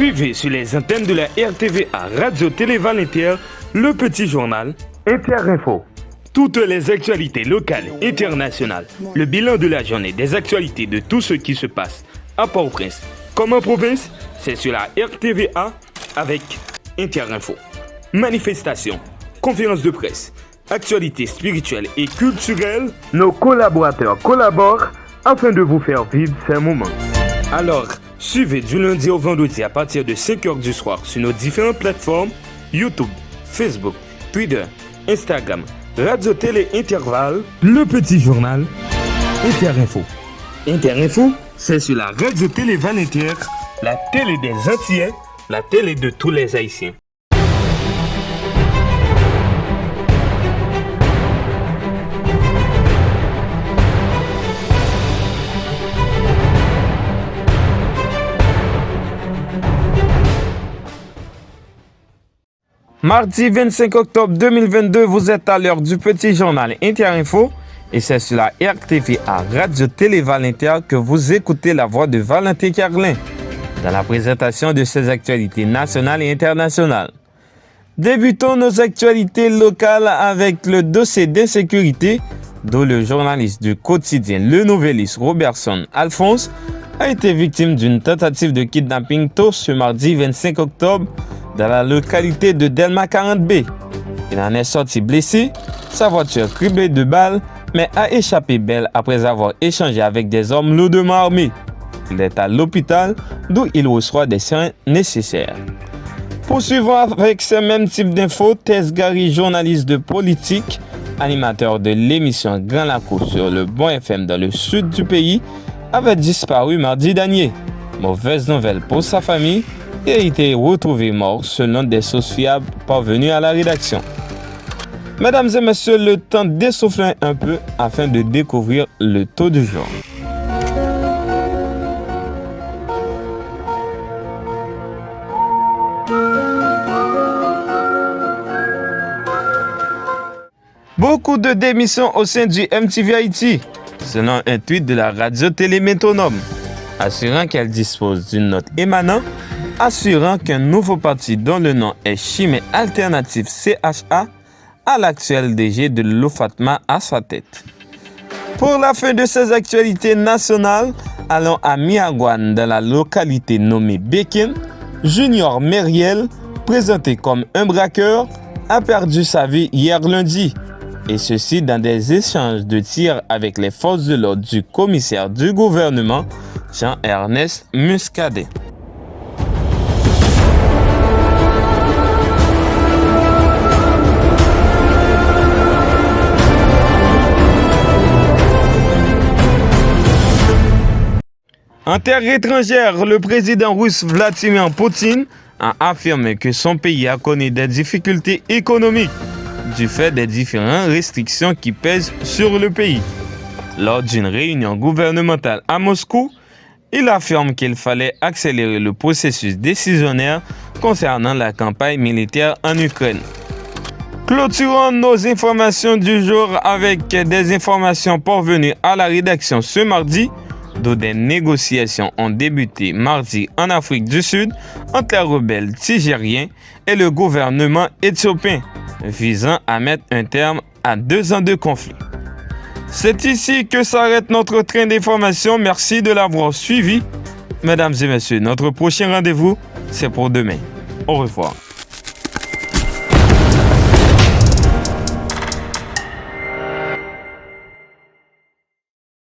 Suivez sur les antennes de la RTVA Radio-Télé Val-Inter le petit journal Inter-Info. Toutes les actualités locales et internationales, le bilan de la journée, des actualités de tout ce qui se passe à Port-au-Prince comme en province, c'est sur la RTVA avec Inter-Info. Manifestations, conférences de presse, actualités spirituelles et culturelles, nos collaborateurs collaborent afin de vous faire vivre ces moments. Alors, suivez du lundi au vendredi à partir de 5h du soir sur nos différentes plateformes YouTube, Facebook, Twitter, Instagram, Radio Télé Intervalle, le petit journal Inter-Info. Inter-Info, c'est sur la Radio Télé Val-Inter, la télé des Antillais, la télé de tous les Haïtiens. Mardi 25 octobre 2022, vous êtes à l'heure du petit journal Inter-Info et c'est sur la RTVA Radio Télé Val-Inter que vous écoutez la voix de Valentin Carlin dans la présentation de ses actualités nationales et internationales. Débutons nos actualités locales avec le dossier d'insécurité dont le journaliste du quotidien Le Nouvelliste Robertson Alphonse a été victime d'une tentative de kidnapping tôt ce mardi 25 octobre dans la localité de Delma 40B. Il en est sorti blessé, sa voiture criblée de balles, mais a échappé belle après avoir échangé avec des hommes lourdement armés. Il est à l'hôpital d'où il reçoit des soins nécessaires. Poursuivons avec ce même type d'infos, Tess Gary, journaliste de politique, animateur de l'émission Grand Lac sur le Bon FM dans le sud du pays, avait disparu mardi dernier. Mauvaise nouvelle pour sa famille. Il a été retrouvé mort selon des sources fiables parvenues à la rédaction. Mesdames et messieurs, le temps d'essouffler un peu afin de découvrir le taux du jour. Beaucoup de démissions au sein du MTV Haïti, selon un tweet de la radio-télé Métronome, assurant qu'elle dispose d'une note émanant, assurant qu'un nouveau parti dont le nom est Chimie Alternative CHA a l'actuel DG de l'OFATMA à sa tête. Pour la fin de ces actualités nationales, allons à Miagouane dans la localité nommée Békin. Junior Meriel, présenté comme un braqueur, a perdu sa vie hier lundi. Et ceci dans des échanges de tirs avec les forces de l'ordre du commissaire du gouvernement, Jean-Ernest Muscadet. En terre étrangère, le président russe Vladimir Poutine a affirmé que son pays a connu des difficultés économiques du fait des différentes restrictions qui pèsent sur le pays. Lors d'une réunion gouvernementale à Moscou, il affirme qu'il fallait accélérer le processus décisionnaire concernant la campagne militaire en Ukraine. Clôturons nos informations du jour avec des informations parvenues à la rédaction ce mardi, d'où des négociations ont débuté mardi en Afrique du Sud entre les rebelles tigériens et le gouvernement éthiopien, visant à mettre un terme à 2 ans de conflit. C'est ici que s'arrête notre train d'information. Merci de l'avoir suivi. Mesdames et messieurs, notre prochain rendez-vous, c'est pour demain. Au revoir.